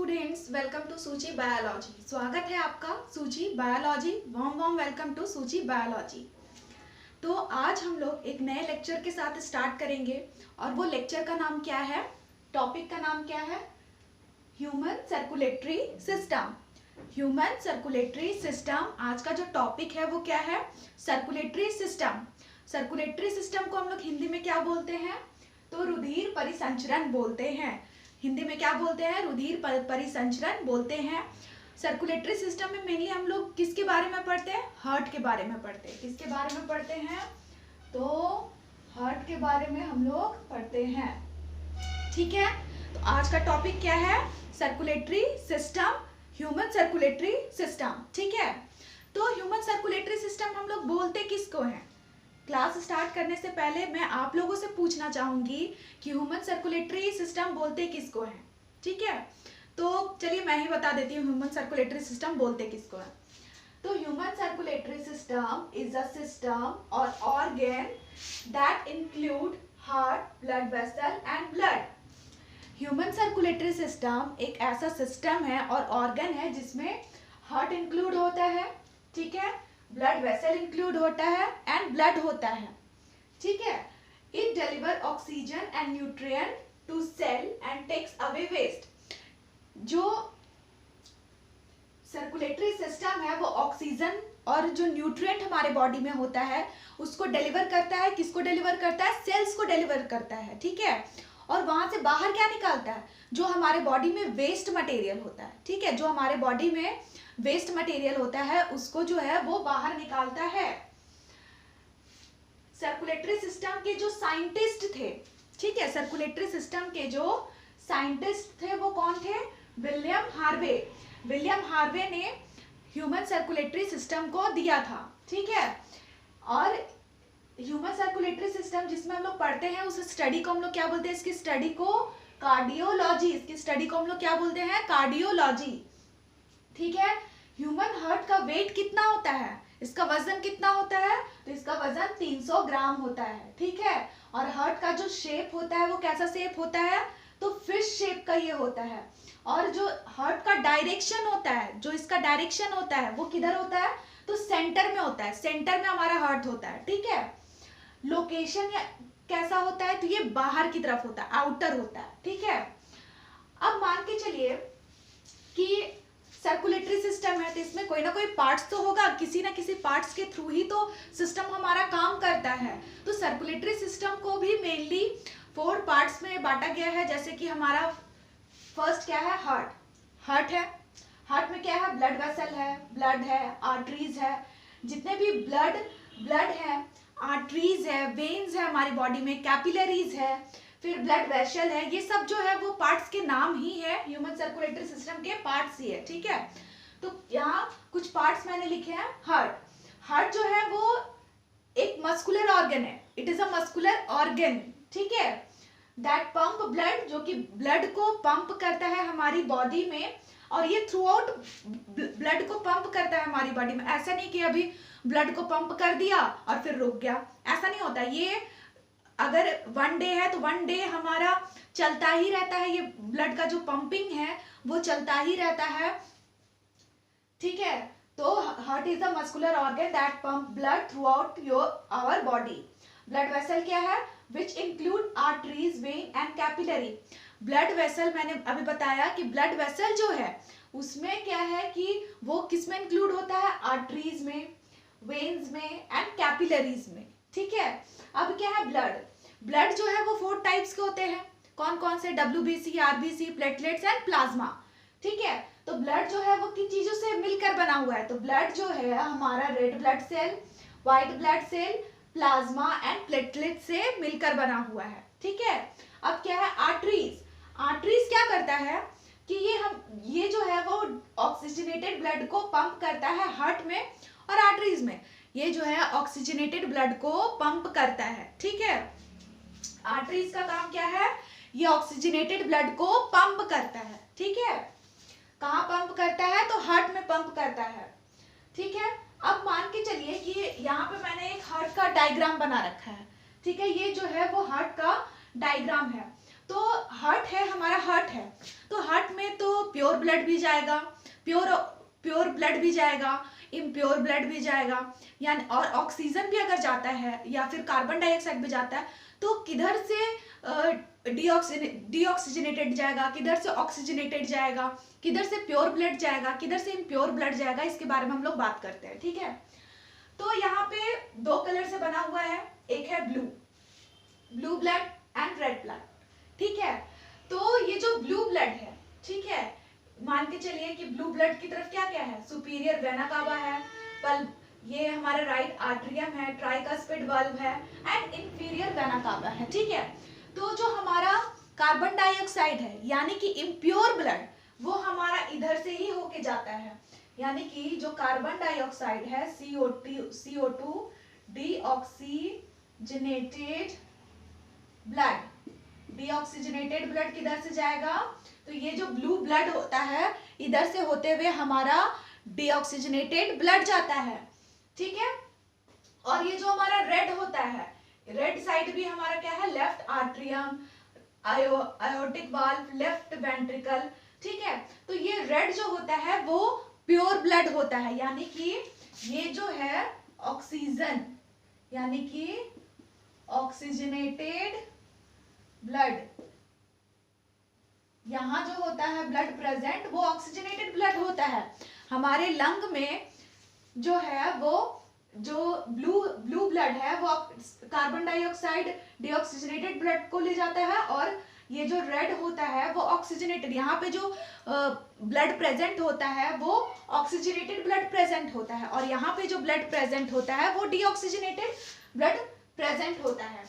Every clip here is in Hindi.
स्टूडेंट्स, वेलकम टू सूची बायोलॉजी। स्वागत है आपका सूची बायोलॉजी। वार्म वेलकम टू सूची बायोलॉजी। तो आज हम लोग एक नए लेक्चर के साथ स्टार्ट करेंगे और वो लेक्चर का नाम क्या है, टॉपिक का नाम क्या है, human circulatory system. Human circulatory system आज का जो टॉपिक है वो क्या है, सर्कुलेटरी सिस्टम। सर्कुलेटरी सिस्टम को हम लोग हिंदी में क्या बोलते हैं, तो रुधिर परिसंचरण बोलते हैं। हिंदी में क्या बोलते हैं, रुधिर परिसंचरण बोलते हैं। सर्कुलेटरी सिस्टम में मेनली हम लोग किसके बारे में पढ़ते हैं, हार्ट के बारे में पढ़ते हैं। किसके बारे में पढ़ते हैं, तो हार्ट के बारे में हम लोग पढ़ते हैं। ठीक है, तो आज का टॉपिक क्या है, circulatory system, human circulatory system. ठीक है, तो ह्यूमन सर्कुलेटरी सिस्टम हम लोग बोलते किसको हैं। क्लास स्टार्ट करने से पहले मैं आप लोगों से पूछना चाहूंगी कि ह्यूमन सर्कुलेटरी सिस्टम बोलते किसको हैं। ठीक है, तो चलिए मैं ही बता देती हूँ ह्यूमन सर्कुलेटरी सिस्टम बोलते किसको है। तो human circulatory system is a system और organ that include heart, blood vessel and blood. Human circulatory system एक ऐसा सिस्टम है और ऑर्गन है जिसमें हार्ट इंक्लूड होता है, ठीक है, ब्लड वेसल इंक्लूड होता है एंड ब्लड होता है। ठीक है, it deliver oxygen and nutrient to cell and takes away waste. जो सर्कुलेटरी सिस्टम है वो ऑक्सीजन और जो न्यूट्रिएंट हमारे बॉडी में होता है उसको डिलीवर करता है। किसको डिलीवर करता है, सेल्स को डिलीवर करता है। ठीक है, और वहां से बाहर क्या निकालता है, जो हमारे बॉडी में वेस्ट मटेरियल होता है। ठीक है, जो हमारे बॉडी में वेस्ट मटेरियल होता है उसको जो है वो बाहर निकालता है। सर्कुलेटरी सिस्टम के जो साइंटिस्ट थे, ठीक है, सर्कुलेटरी सिस्टम के जो साइंटिस्ट थे वो कौन थे, विलियम हार्वे। विलियम हार्वे ने ह्यूमन सर्कुलेटरी सिस्टम को दिया था। ठीक है, और ह्यूमन सर्कुलेटरी सिस्टम जिसमें हम लोग पढ़ते हैं उस स्टडी को हम लोग क्या बोलते हैं, इसकी स्टडी को कार्डियोलॉजी। इसकी स्टडी को हम लोग क्या बोलते हैं, कार्डियोलॉजी। ठीक है, ह्यूमन हार्ट का वेट कितना होता है, इसका वजन कितना होता है, तो इसका वजन 300 ग्राम होता है। ठीक है, और हार्ट का जो शेप होता है वो कैसा शेप होता है, तो फिश शेप का ये होता है। और जो हार्ट का डायरेक्शन होता है, जो इसका डायरेक्शन होता है वो किधर होता है, तो सेंटर में होता है। सेंटर में हमारा हार्ट होता है। ठीक है, लोकेशन कैसा होता है, तो ये बाहर की तरफ होता है, आउटर होता है। ठीक है, अब मान के चलिए कि सर्कुलेटरी सिस्टम है तो इसमें कोई ना कोई पार्ट्स तो होगा, किसी ना किसी पार्ट्स के थ्रू ही तो सिस्टम हमारा काम करता है। तो सर्कुलेटरी सिस्टम को भी मेनली 4 पार्ट्स में बांटा गया है। जैसे कि हमारा फर्स्ट क्या है, हार्ट है। हार्ट में क्या है, ब्लड वेसल है, ब्लड है, आर्टरीज है। जितने भी ब्लड है, आर्टरीज है, वेन्स है हमारी बॉडी में, कैपिलरीज है, फिर ब्लड वेसल है, ये सब जो है वो पार्ट्स के नाम ही है, ह्यूमन सर्कुलेटरी सिस्टम के पार्ट्स ही है। ठीक है, तो यहाँ कुछ पार्ट्स मैंने लिखे हैं। हार्ट जो है वो एक मस्कुलर ऑर्गन है, it is a muscular organ. ठीक है, दैट पंप ब्लड, जो कि ब्लड को पंप करता है हमारी बॉडी में, और ये थ्रू आउट ब्लड को पंप करता है हमारी बॉडी में। ऐसा नहीं कि अभी ब्लड को पंप कर दिया और फिर रुक गया, ऐसा नहीं होता। ये अगर 1 डे है तो 1 डे हमारा चलता ही रहता है, ये ब्लड का जो पंपिंग है वो चलता ही रहता है। ठीक है, तो heart is the muscular organ that pump blood throughout our body. Blood vessel क्या है, which include arteries, vein and capillary. Blood vessel मैंने अभी बताया कि ब्लड वेसल जो है उसमें क्या है कि वो किस में इंक्लूड होता है, आर्टरीज में, वेन्स में एंड कैपिलरीज में। ठीक है, अब क्या है, ब्लड जो है वो 4 टाइप्स के होते हैं। कौन कौन से, WBC, RBC, platelets and plasma. ठीक है, तो ब्लड जो है वो किन चीजों से मिलकर बना हुआ है, तो ब्लड जो है हमारा red blood cell, white blood cell, plasma and platelet से मिलकर बना हुआ है। ठीक है, अब क्या है, आर्टरीज क्या करता है कि ये जो है वो ऑक्सीजनेटेड ब्लड को पंप करता है हार्ट में और आर्टरीज में। ये जो है ऑक्सीजनेटेड ब्लड को पंप करता है। ठीक है, आर्टरीज का काम क्या है, ये ऑक्सीजनेटेड ब्लड को पंप करता है। ठीक है, कहाँ पंप करता है, तो हार्ट में पंप करता है। ठीक है, अब मान के चलिए कि यहाँ पे मैंने एक हार्ट का डायग्राम बना रखा है। ठीक है, ये जो है वो हार्ट का डायग्राम है। तो हार्ट है हमारा, हार्ट है तो हार्ट में तो प्योर ब्लड भी जाएगा, प्योर ब्लड भी जाएगा, इम्प्योर ब्लड भी जाएगा, यानी और ऑक्सीजन भी अगर जाता है या फिर कार्बन डाइऑक्साइड भी जाता है तो किधर से डीऑक्सीजनेटेड जाएगा, किधर से ऑक्सीजनेटेड जाएगा, किधर से प्योर ब्लड जाएगा, किधर से इम्प्योर ब्लड जाएगा, इसके बारे में हम लोग बात करते हैं। ठीक है, तो यहाँ पे दो कलर से बना हुआ है, एक है blue blood and red blood. ठीक है, तो ये जो ब्लू ब्लड है, ठीक है, मान के चलिए कि ब्लू ब्लड की तरफ क्या क्या है, सुपीरियर वेना कावा है, बल्ब, ये हमारा राइट आर्टरियम है, ट्राइकस्पिड बल्ब है एंड इंफीरियर वेना कावा है। ठीक है, तो जो हमारा कार्बन डाइऑक्साइड है यानी कि इम्प्योर ब्लड, वो हमारा इधर से ही होके जाता है, यानी कि जो कार्बन डाइऑक्साइड है CO2 डीऑक्सीजनेटेड ब्लड किधर से जाएगा, तो ये जो ब्लू ब्लड होता है इधर से होते हुए हमारा डीऑक्सीजनेटेड ब्लड जाता है। ठीक है, और ये जो हमारा रेड होता है, रेड साइड भी हमारा क्या है, left atrium, aortic valve, left ventricle. ठीक है, तो ये रेड जो होता है वो प्योर ब्लड होता है, यानी कि ये जो है ऑक्सीजन, यानी कि ऑक्सीजनेटेड ब्लड, यहाँ जो होता है ब्लड प्रेजेंट वो ऑक्सीजनेटेड ब्लड होता है। हमारे लंग में जो है वो जो ब्लू ब्लड है वो कार्बन डाइऑक्साइड डीऑक्सीजनेटेड ब्लड को ले जाता है, और ये जो रेड होता है वो ऑक्सीजनेटेड, यहाँ पे जो ब्लड प्रेजेंट होता है वो ऑक्सीजनेटेड ब्लड प्रेजेंट होता है, और यहाँ पे जो ब्लड प्रेजेंट होता है वो डीऑक्सीजनेटेड ब्लड प्रेजेंट होता है।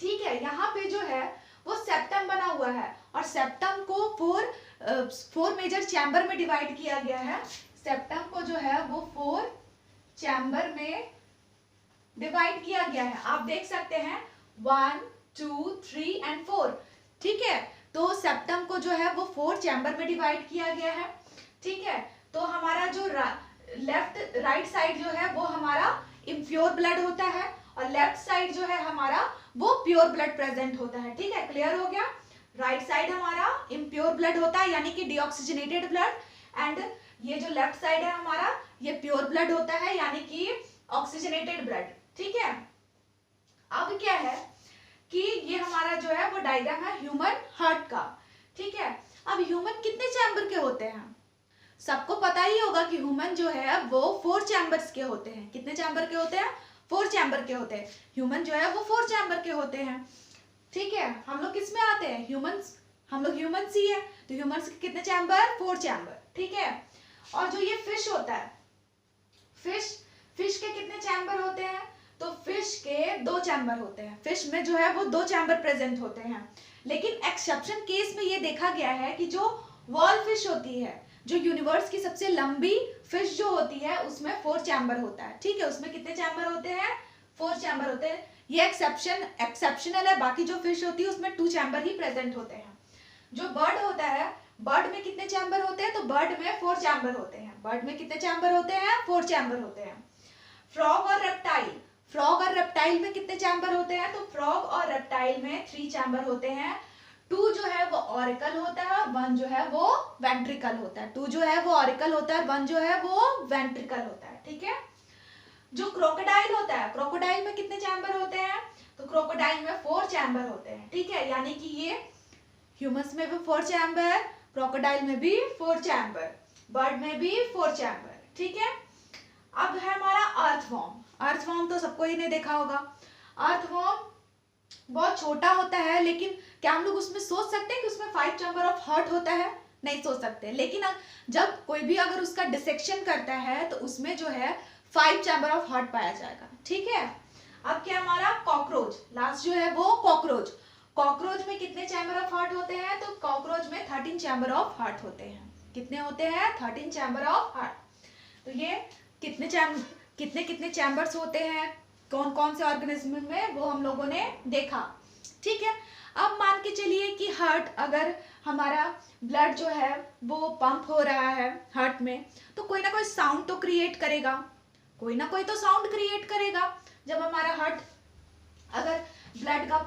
ठीक है, यहाँ पे जो है वो सेप्टम बना हुआ है, और सेप्टम को फोर मेजर चैम्बर में डिवाइड किया गया है। सेप्टम को जो है वो 4 चैम्बर में डिवाइड किया गया है, आप देख सकते हैं 1 2 3 एंड 4। ठीक है, तो सेप्टम को जो है वो 4 चैम्बर में डिवाइड किया गया है। ठीक है, तो हमारा जो लेफ्ट राइट साइड जो है वो हमारा इम्प्योर ब्लड होता है, और लेफ्ट साइड जो है हमारा वो प्योर ब्लड प्रेजेंट होता है। ठीक है, क्लियर हो गया, राइट साइड हमारा इम्प्योर ब्लड होता है यानी कि डीऑक्सीजनेटेड ब्लड, एंड ये जो लेफ्ट साइड है हमारा ये प्योर ब्लड होता है यानी कि ऑक्सीजनेटेड ब्लड। ठीक है, अब क्या है कि ये हमारा जो है वो डायग्राम है ह्यूमन हार्ट का। ठीक है, अब ह्यूमन कितने चैम्बर के होते हैं, सबको पता ही होगा कि ह्यूमन जो है वो 4 चैम्बर्स के होते हैं। कितने चैम्बर के होते हैं, 4 चैम्बर के होते हैं। ह्यूमन जो है वो 4 चैम्बर के होते हैं। ठीक है, हम लोग किस में आते हैं, ह्यूमंस, हम लोग ह्यूमंस ही है, तो ह्यूमंस के कितने चैम्बर, 4 चैम्बर। ठीक है, और जो ये फिश होता है, फिश के कितने चैम्बर होते हैं, तो फिश के 2 चैम्बर होते हैं। फिश में जो है वो 2 चैम्बर प्रेजेंट होते हैं, लेकिन एक्सेप्शन केस में ये देखा गया है कि जो वॉल फिश होती है, जो यूनिवर्स की सबसे लंबी फिश जो होती है उसमें 4 चैम्बर होता है। ठीक है, उसमें कितने चैम्बर होते हैं, 4 चैम्बर होते हैं। ये एक्सेप्शनल है, बाकी जो फिश होती है उसमें 2 चैम्बर ही प्रेजेंट होते हैं। जो बर्ड होता है, बर्ड में कितने चैम्बर होते हैं, तो बर्ड में 4 चैम्बर होते हैं। बर्ड में कितने चैम्बर होते हैं, 4 चैम्बर होते हैं। फ्रॉग और रेप्टाइल में कितने चैम्बर होते हैं, तो फ्रॉग और रेप्टाइल में 3 चैम्बर होते हैं। 2 जो है वो ऑरिकल होता है और 1 जो है वो वेंट्रिकल होता है। 2 जो है वो ऑरिकल होता है और 1 जो है वो वेंट्रिकल होता है। ठीक है, जो क्रोकोडाइल होता है, क्रोकोडाइल में कितने चैम्बर होते हैं, तो क्रोकोडाइल में 4 चैम्बर होते हैं। ठीक है, यानी कि ये ह्यूमंस में भी 4 चैम्बर, क्रोकोडाइल में भी 4 चैम्बर, बर्ड में भी 4 चैम्बर। ठीक है, अब है हमारा अर्थवॉर्म। अर्थवॉर्म तो सबको ही ने देखा होगा। अर्थवॉर्म बहुत छोटा होता है, लेकिन क्या हम लोग उसमें सोच सकते हैं कि उसमें 5 चैम्बर ऑफ हार्ट होता है, नहीं सोच सकते। लेकिन जब कोई भी अगर उसका डिसेक्शन करता है तो उसमें जो है 5 चैम्बर ऑफ हार्ट पाया जाएगा। ठीक है, अब क्या हमारा कॉकरोच, लास्ट जो है वो कॉकरोच में कितने चैम्बर ऑफ हार्ट होते हैं, तो कॉकरोच में 13 चैम्बर ऑफ हार्ट होते हैं। कितने होते हैं, 13 चैम्बर ऑफ हार्ट। तो ये कितने चैम्बर्स होते हैं कौन कौन से ऑर्गेनिज्म में, वो हम लोगों ने देखा। ठीक है, अब मान के चलिए कि हार्ट, अगर हमारा ब्लड जो है वो पंप हो रहा है हार्ट में, तो कोई ना कोई साउंड तो क्रिएट करेगा, जब हमारा हार्ट, अगर ब्लड का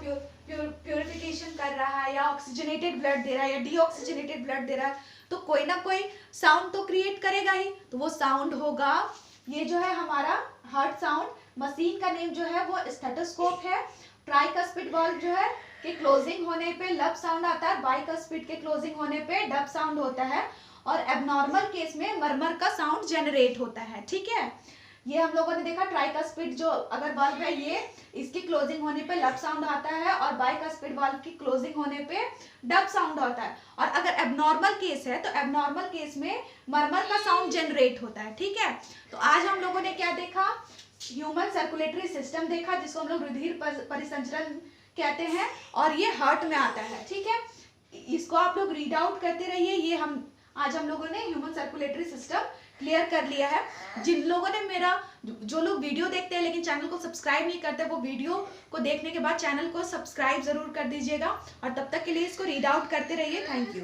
प्यूरिफिकेशन कर रहा है या ऑक्सीजनेटेड ब्लड दे रहा है या डीऑक्सीजनेटेड ब्लड दे रहा है, तो कोई ना कोई साउंड तो क्रिएट करेगा ही। तो वो साउंड होगा, ये जो है हमारा हार्ट साउंड। मशीन का नेम जो है वो स्टेथोस्कोप है। ट्राइकस्पिड वाल्व जो है कि क्लोजिंग होने पे लब साउंड आता है, बाइकस्पिड के क्लोजिंग होने पे डब साउंड होता है, और एबनॉर्मल केस में मरमर का साउंड जनरेट होता है। ठीक है, ये हम लोगों ने देखा ट्राइकस्पिड जो अगर वाल्व है ये, इसकी क्लोजिंग होने पे लब साउंड आता है, और बाइकस्पिड वाल्व की क्लोजिंग होने पे डब साउंड होता है। और अगर एबनॉर्मल केस है तो एबनॉर्मल केस में मरमर का साउंड जनरेट होता है। ठीक है, तो आज हम लोगों ने क्या देखा, ह्यूमन सर्कुलेटरी सिस्टम देखा, जिसको हम लोग रुधिर परिसंचरण कहते हैं, और ये हार्ट में आता है। ठीक है, इसको आप लोग रीड आउट करते रहिए। ये आज हम लोगों ने ह्यूमन सर्कुलेटरी सिस्टम क्लियर कर लिया है। जिन लोगों ने जो लोग वीडियो देखते हैं लेकिन चैनल को सब्सक्राइब नहीं करते, वो वीडियो को देखने के बाद चैनल को सब्सक्राइब जरूर कर दीजिएगा, और तब तक के लिए इसको रीड आउट करते रहिए। Thank you.